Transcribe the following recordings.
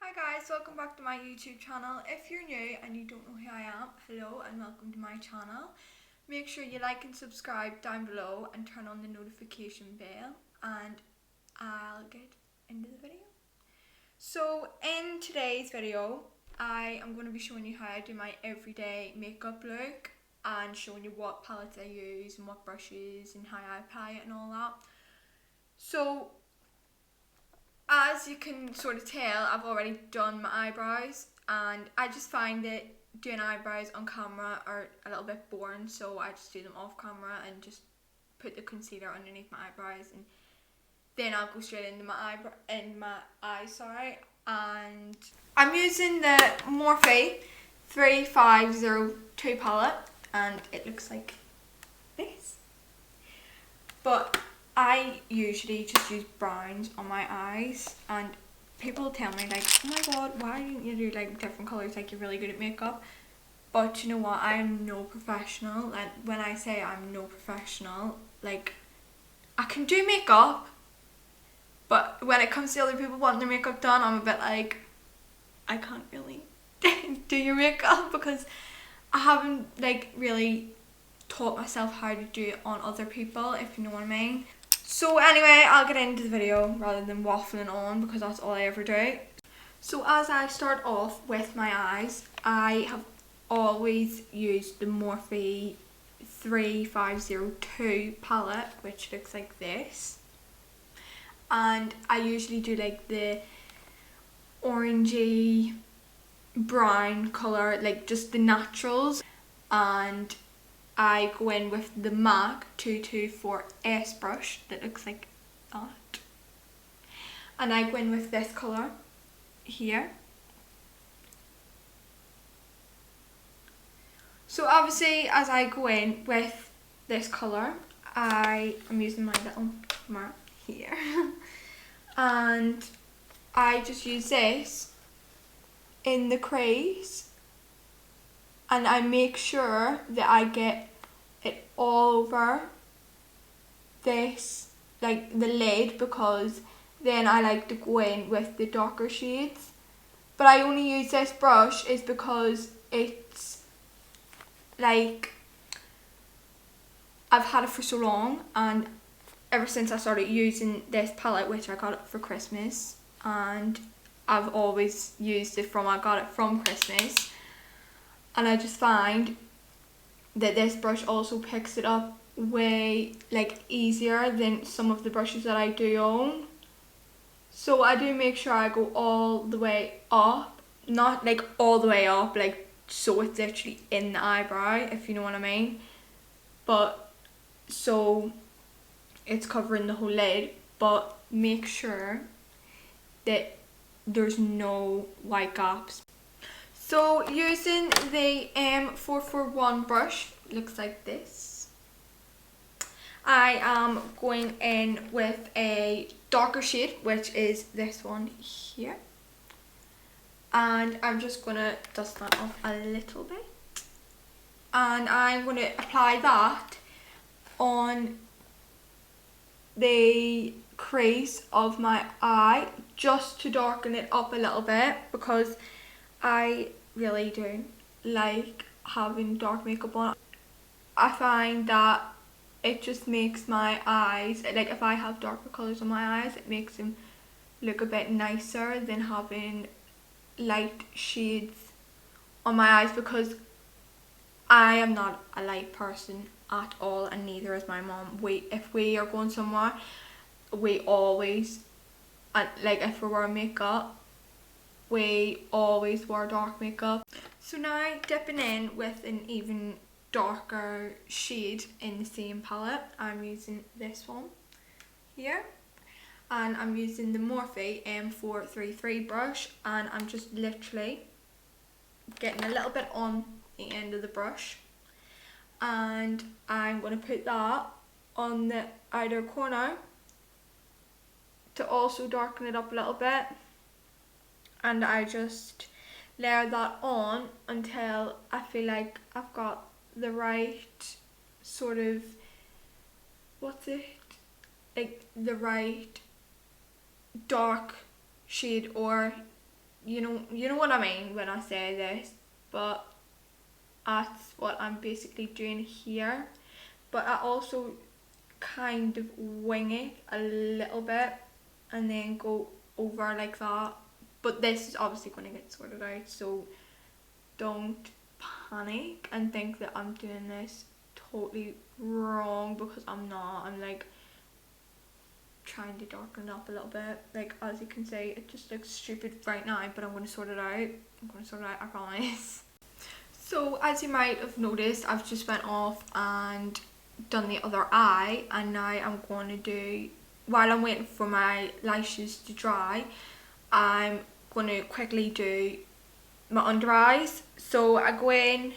Hi guys, welcome back to my YouTube channel. If you're new and you don't know who I am, hello and welcome to my channel. Make sure you like and subscribe down below and turn on the notification bell, and I'll get into the video. So in today's video, I am going to be showing you how I do my everyday makeup look and showing you what palettes I use and what brushes and how I apply it and all that. So as you can sort of tell, I've already done my eyebrows, and I just find that doing eyebrows on camera are a little bit boring, so I just do them off camera and just put the concealer underneath my eyebrows, and then I'll go straight into my eyes, and I'm using the Morphe 3502 palette, and it looks like this. But I usually just use browns on my eyes, and people tell me like, oh my god, why don't you do like different colours, like you're really good at makeup. But you know what, I am no professional, and when I say I'm no professional, like I can do makeup, but when it comes to other people wanting their makeup done, I'm a bit like, I can't really do your makeup because I haven't like really taught myself how to do it on other people, if you know what I mean. So anyway, I'll get into the video rather than waffling on because that's all I ever do. So as I start off with my eyes, I have always used the Morphe 3502 palette, which looks like this. And I usually do like the orangey brown colour, like just the naturals. And I go in with the MAC 224S brush that looks like that. And I go in with this colour here. So obviously as I go in with this colour, I am using my little mark here. And I just use this in the crease, and I make sure that I get it all over this, like the lid, because then I like to go in with the darker shades. But I only use this brush is because it's like I've had it for so long, and ever since I started using this palette, which I got it for Christmas, and I've always used it I got it from Christmas, and I just find that this brush also picks it up way like easier than some of the brushes that I do own. So I do make sure I go all the way up, not like all the way up, like so it's literally in the eyebrow, if you know what I mean, but so it's covering the whole lid, but make sure that there's no white gaps. So using the M441 brush, looks like this. I am going in with a darker shade, which is this one here. And I'm just going to dust that off a little bit. And I'm going to apply that on the crease of my eye just to darken it up a little bit, because I really do like having dark makeup on. I find that it just makes my eyes, like if I have darker colours on my eyes, it makes them look a bit nicer than having light shades on my eyes, because I am not a light person at all, and neither is my mom. If we are going somewhere, we always, and like if we're wearing makeup, we always wear dark makeup. So now dipping in with an even darker shade in the same palette, I'm using this one here, and I'm using the Morphe M433 brush, and I'm just literally getting a little bit on the end of the brush, and I'm going to put that on the outer corner to also darken it up a little bit, and I just layer that on until I feel like I've got the right sort of, like the right dark shade or you know what I mean when I say this, but that's what I'm basically doing here. But I also kind of wing it a little bit and then go over like that. But this is obviously going to get sorted out, so don't panic and think that I'm doing this totally wrong, because I'm not. I'm like trying to darken it up a little bit. Like, as you can see, it just looks stupid right now, but I'm going to sort it out. I'm going to sort it out, I promise. So as you might have noticed, I've just went off and done the other eye, and now I'm going to do, while I'm waiting for my lashes to dry, I'm going to quickly do my under eyes. So I go in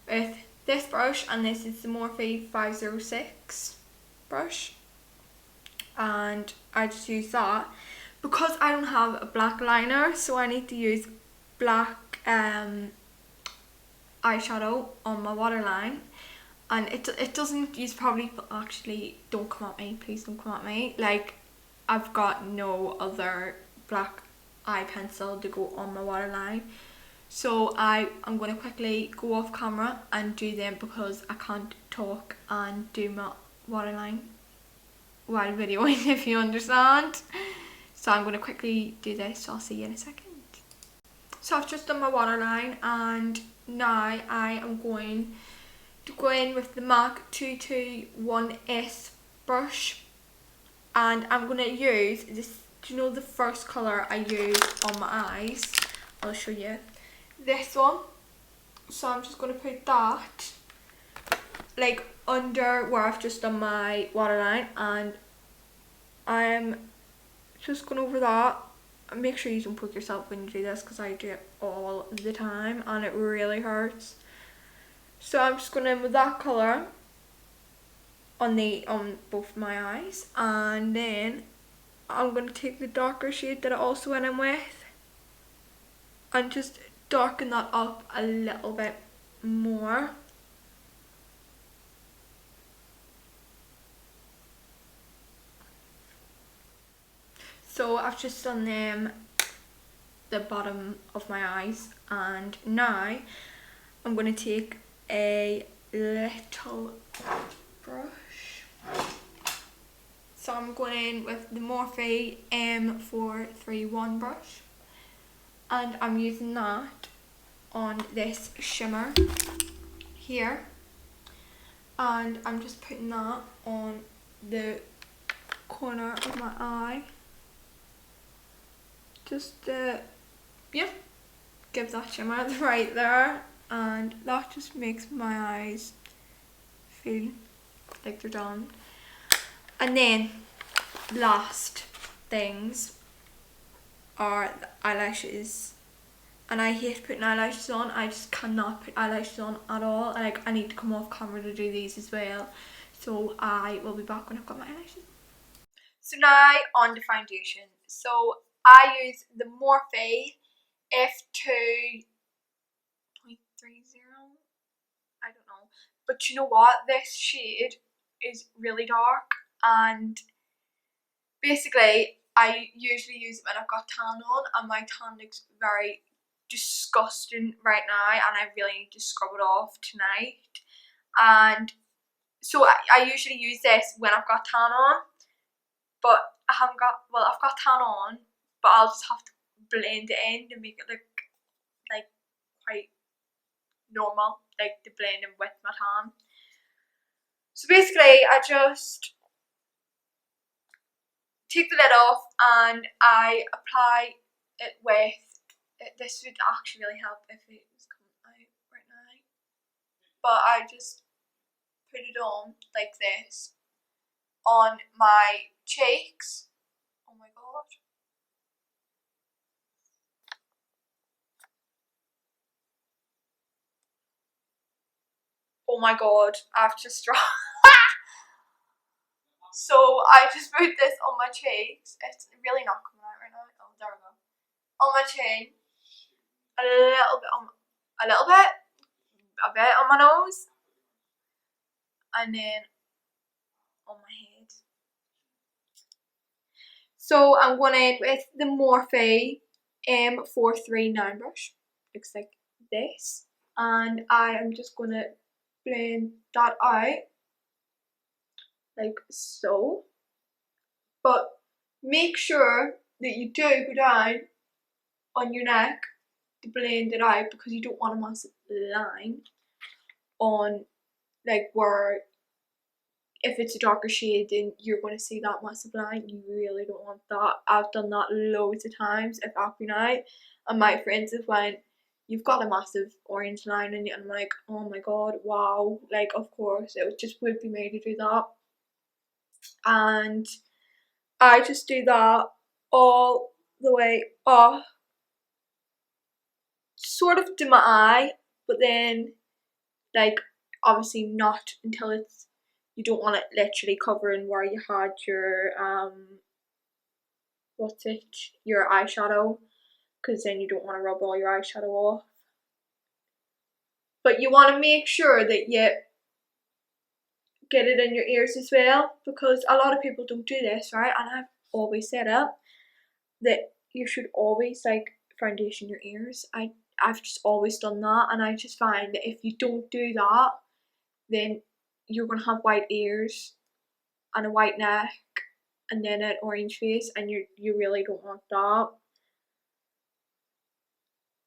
with this brush, and this is the Morphe 506 brush, and I just use that because I don't have a black liner, so I need to use black eyeshadow on my waterline. And it doesn't use probably, but actually, don't come at me, please don't come at me. Like, I've got no other black eye pencil to go on my waterline, so I'm going to quickly go off camera and do them, because I can't talk and do my waterline while videoing, if you understand. So I'm going to quickly do this, so I'll see you in a second. So I've just done my waterline, and now I am going to go in with the MAC 221S brush, and I'm going to use this. Do you know the first colour I use on my eyes? I'll show you. This one. So I'm just going to put that like under where I've just done my waterline, and I'm just going over that. And make sure you don't poke yourself when you do this, because I do it all the time and it really hurts. So I'm just going in with that colour on both my eyes, and then I'm going to take the darker shade that I also went in with and just darken that up a little bit more. So I've just done the bottom of my eyes, and now I'm going to take a little brush. So I'm going in with the Morphe M431 brush, and I'm using that on this shimmer here, and I'm just putting that on the corner of my eye, just yeah, give that shimmer right there, and that just makes my eyes feel like they're done. And then last things are the eyelashes, and I hate putting eyelashes on. I just cannot put eyelashes on at all. Like, I need to come off camera to do these as well, so I will be back when I've got my eyelashes. So now on the foundation. So I use the Morphe F2.30. I don't know, but you know what, this shade is really dark, and basically I usually use it when I've got tan on, and my tan looks very disgusting right now, and I really need to scrub it off tonight. And so I usually use this when I've got tan on, but I haven't got, well, I've got tan on, but I'll just have to blend it in to make it look like quite normal, like to blend in with my tan. So basically I just take the lid off and I apply it with, this would actually really help if it was coming out right now, but I just put it on like this on my cheeks. Oh my god. Oh my god, I've just dropped. So I just put this on my cheeks. It's really not coming out right now. Oh, there we go. On my chin, a little bit on, a bit on my nose, and then on my head. So I'm going in with the Morphe M439 brush. Looks like this. And I am just gonna blend that out like so. But make sure that you do go down on your neck to blend it out, because you don't want a massive line on like where, if it's a darker shade, then you're going to see that massive line. You really don't want that. I've done that loads of times if I've been out and my friends have went, you've got a massive orange line in it, and I'm like, oh my god, wow, like of course it just would be made to do that. And I just do that all the way off, sort of to my eye, but then like obviously not until it's, you don't want it literally covering where you had your your eyeshadow, because then you don't want to rub all your eyeshadow off. But you want to make sure that you get it in your ears as well, because a lot of people don't do this, right? And I've always said it, that you should always like foundation your ears. I've just always done that, and I just find that if you don't do that, then you're gonna have white ears and a white neck and then an orange face, and you really don't want that.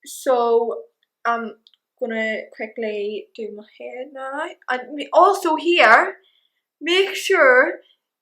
So I'm gonna quickly do my head now. And also here, make sure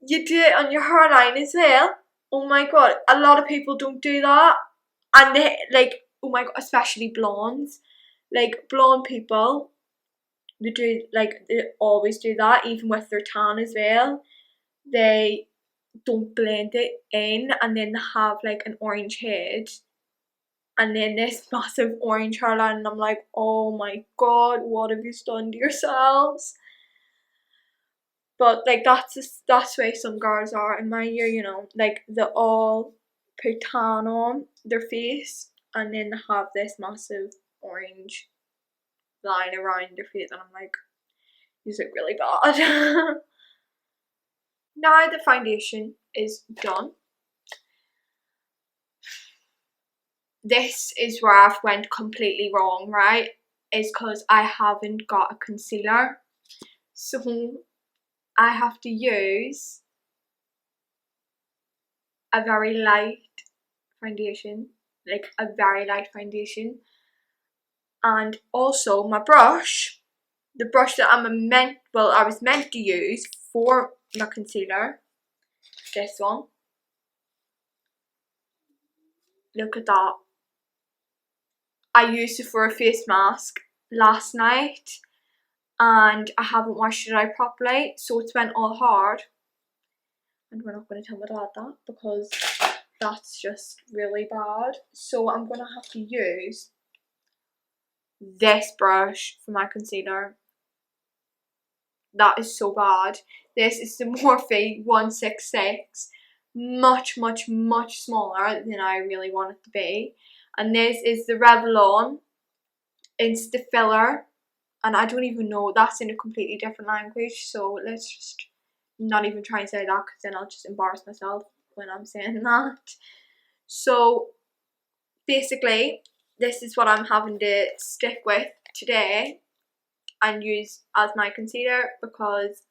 you do it on your hairline as well. Oh my god, a lot of people don't do that, and they like, oh my god, especially blondes, like blonde people, they always do that, even with their tan as well. They don't blend it in, and then they have like an orange head and then this massive orange hairline, and I'm like, oh my god, what have you done to yourselves? But like that's the way some girls are in my year, you know, like they all put tan on their face and then they have this massive orange line around their face, and I'm like, you look really bad. Now the foundation is done. This is where I've went completely wrong, right? Is because I haven't got a concealer. So I have to use a very light foundation, like a very light foundation. And also my brush, the brush that I was meant to use for my concealer, this one. Look at that. I used it for a face mask last night and I haven't washed it out properly, so it's went all hard. And we're not going to tell my dad that, because that's just really bad. So I'm going to have to use this brush for my concealer. That is so bad. This is the Morphe 166. Much, much, much smaller than I really want it to be. And this is the Revlon Insta Filler. And I don't even know, that's in a completely different language. So let's just not even try and say that, because then I'll just embarrass myself when I'm saying that. So basically, this is what I'm having to stick with today and use as my concealer, because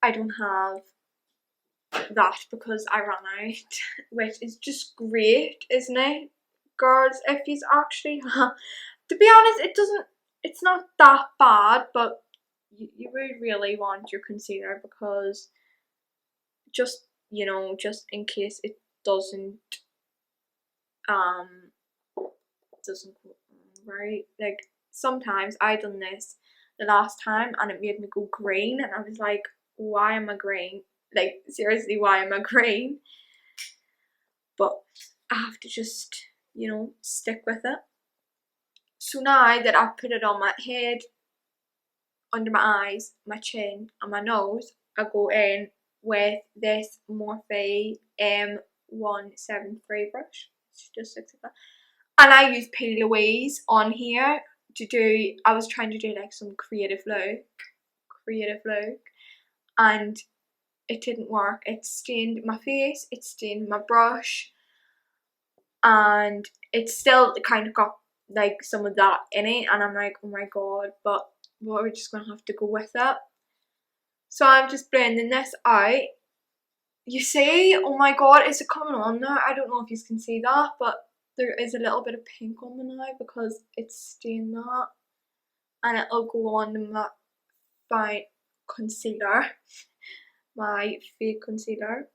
I don't have that, because I ran out, which is just great, isn't it? Girls, if you actually have, to be honest, it's not that bad, but you would really want your concealer, because just, you know, just in case it doesn't go right. Like sometimes I done this the last time and it made me go green, and I was like, why am I green? Like seriously, why am I green? But I have to just, you know, stick with it. So now that I've put it on my head, under my eyes, my chin and my nose, I go in with this Morphe M173 brush. It's just looks like that. And I use P. Louise on here to do, I was trying to do like some creative look, and it didn't work. It stained my face, it stained my brush, and it's still kind of got like some of that in it, and I'm like, oh my god, but we're just gonna have to go with it. So I'm just blending this out. You see, oh my god, is it coming on now? I don't know if you can see that, but there is a little bit of pink on me now because it's stained that, and it'll go on the matte fine concealer, my fake concealer,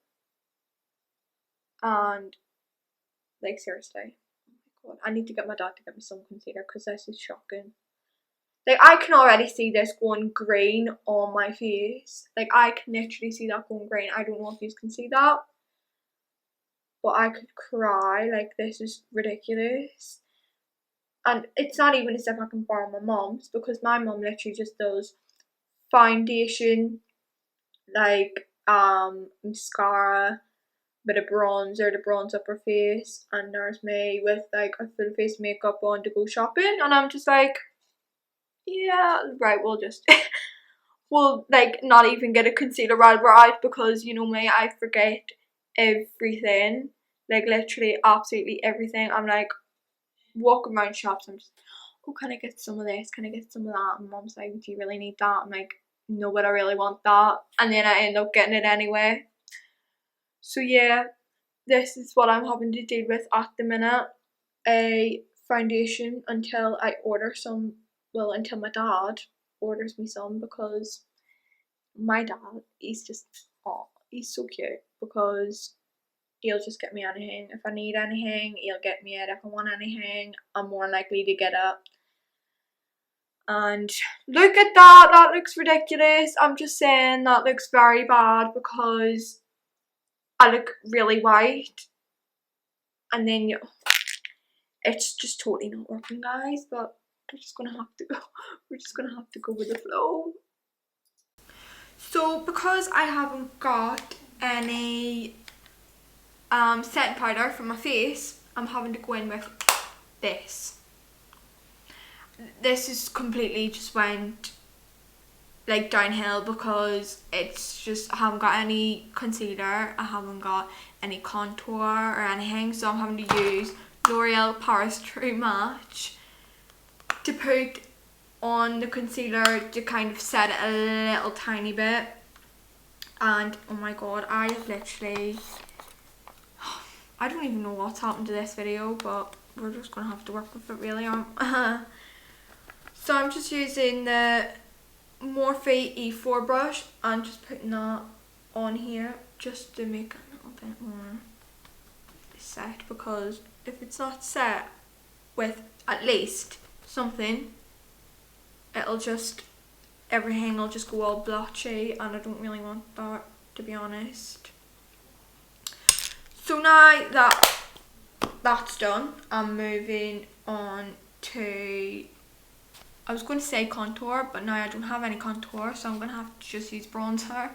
and like seriously, oh my god, I need to get my dad to get me some concealer because this is shocking. Like, I can already see this going green on my face. Like, I can literally see that going green. I don't know if you can see that, but I could cry. Like, this is ridiculous. And it's not even as if I can borrow my mum's, because my mum literally just does foundation, like mascara, bit of bronzer to bronze up her face, and there's me with like a full face makeup on to go shopping, and I'm just like, yeah, right, we'll just we'll like not even get a concealer while we're out, because you know me, I forget everything, like literally absolutely everything. I'm like walking around shops, I'm just, oh, can I get some of this, can I get some of that, and mom's like, do you really need that? I'm like, no, but I really want that, and then I end up getting it anyway. So yeah, this is what I'm having to deal with at the minute, a foundation until I order some, well, until my dad orders me some, because my dad, he's just, oh, he's so cute, because he'll just get me anything. If I need anything, he'll get me it. If I want anything, I'm more likely to get it. And look at that, that looks ridiculous. I'm just saying that looks very bad because I look really white, and then it's just totally not working, guys, but we're just gonna have to go, we're just gonna have to go with the flow. So because I haven't got any setting powder for my face, I'm having to go in with this. This is completely just went like downhill because it's just, I haven't got any concealer, I haven't got any contour or anything, so I'm having to use L'Oreal Paris True Match to put on the concealer to kind of set it a little tiny bit. And oh my god, I have literally, I don't even know what's happened to this video, but we're just gonna have to work with it really, aren't we? So I'm just using the Morphe E4 brush and just putting that on here just to make it a little bit more set, because if it's not set with at least something, it'll just, everything will just go all blotchy, and I don't really want that, to be honest. So now that that's done, I'm moving on to, I was going to say contour, but now I don't have any contour, so I'm going to have to just use bronzer.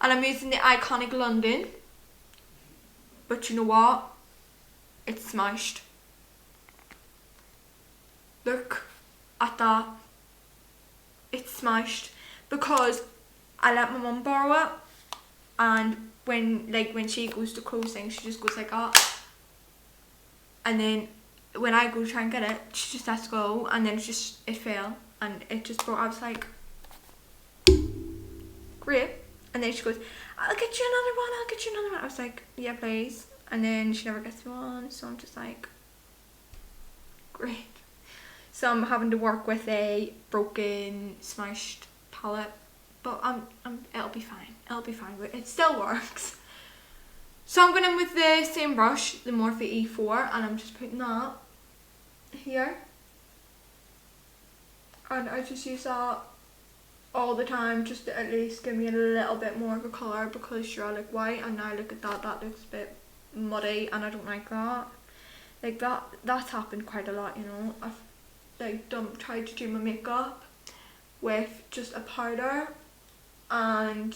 And I'm using the Iconic London, but you know what? It's smashed. Look at that. It's smashed, because I let my mum borrow it, and when she goes to close things, she just goes like that, and then when I go try and get it, she just lets go, and then it fell, and it just broke. I was like, great. And then she goes, I'll get you another one, I'll get you another one. I was like, yeah, please. And then she never gets me one, so I'm just like, great. So I'm having to work with a broken, smashed palette, but it'll be fine. It'll be fine, but it still works. So I'm going in with the same brush, the Morphe E4, and I'm just putting that here. And I just use that all the time, just to at least give me a little bit more of a colour, because sure, I look white, and now look at that, that looks a bit muddy, and I don't like that. Like that's happened quite a lot, you know. I've like tried to do my makeup with just a powder, and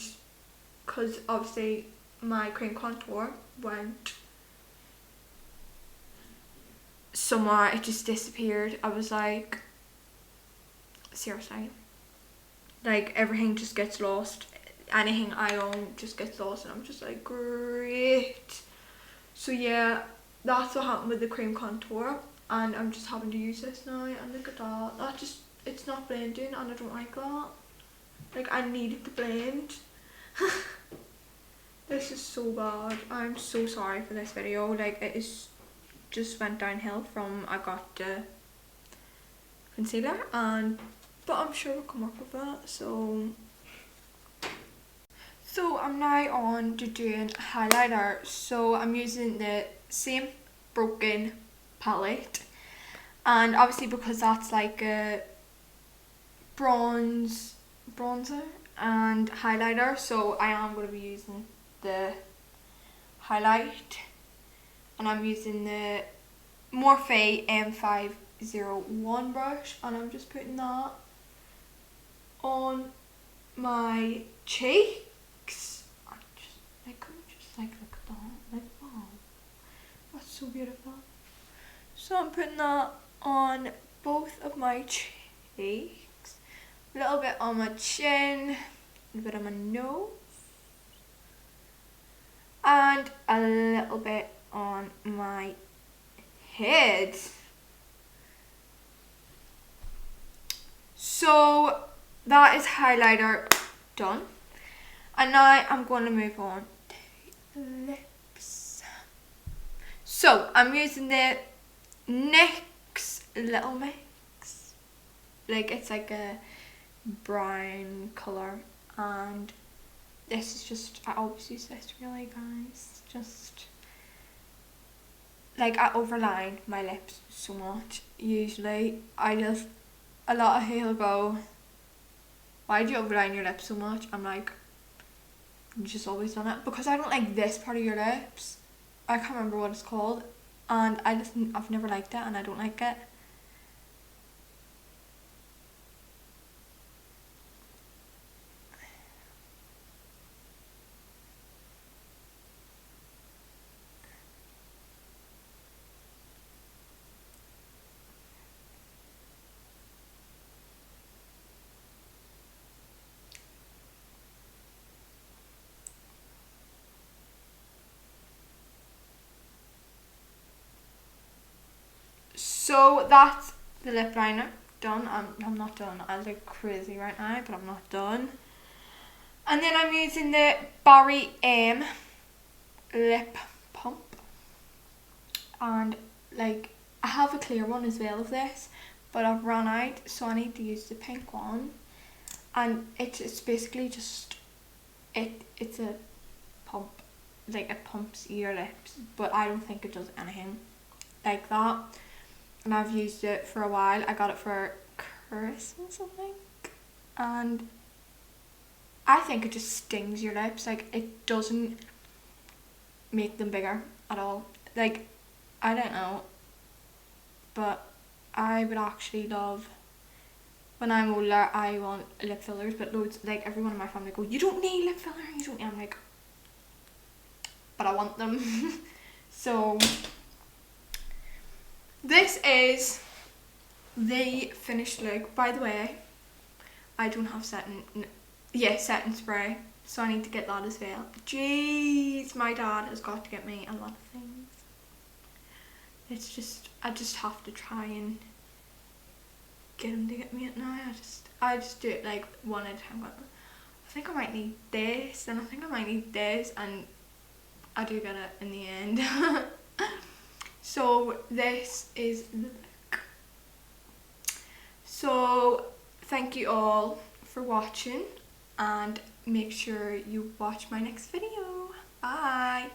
because obviously my cream contour went somewhere, it just disappeared. I was like, seriously, like everything just gets lost, anything I own just gets lost, and I'm just like, great. So yeah, that's what happened with the cream contour, and I'm just having to use this now, and look at that. That just, it's not blending, and I don't like that. Like, I need it to blend. This is so bad. I'm so sorry for this video. Like, it is just went downhill from I got the concealer, and but I'm sure we'll come up with that. So I'm now on to doing highlighter. So I'm using the same Broken palette, and obviously because that's like a bronzer and highlighter, so I am going to be using the highlight, and I'm using the Morphe M501 brush, and I'm just putting that on my cheeks. I couldn't just like look at that, like wow, that's so beautiful. So I'm putting that on both of my cheeks, a little bit on my chin, a bit on my nose, and a little bit on my head. So that is highlighter done, and now I'm going to move on to lips. So I'm using the NYX Little Mix, like it's like a brown colour, and this is just, I always use this really, guys, just like I overline my lips so much. Usually I just, a lot of people go, why do you overline your lips so much? I'm like, I've just always done it, because I don't like this part of your lips. I can't remember what it's called, and I've never liked it, and I don't like it. So that's the lip liner done. I'm not done. I look crazy right now, but I'm not done. And then I'm using the Barry M lip pump, and like I have a clear one as well of this, but I've run out, so I need to use the pink one. And it's basically just it's a pump, like it pumps your lips, but I don't think it does anything like that. And I've used it for a while. I got it for Christmas, I think, and I think it just stings your lips. Like, it doesn't make them bigger at all. Like, I don't know, but I would actually love, when I'm older, I want lip fillers, but loads, like everyone in my family go, you don't need lip filler, you don't need. I'm like, but I want them. So this is the finished look. By the way, I don't have setting spray, so I need to get that as well. Jeez, my dad has got to get me a lot of things. It's just, I just have to try and get him to get me it now. I just do it like one at a time. I think I might need this, and I think I might need this, and I do get it in the end. So this is the look. So thank you all for watching, and make sure you watch my next video. Bye.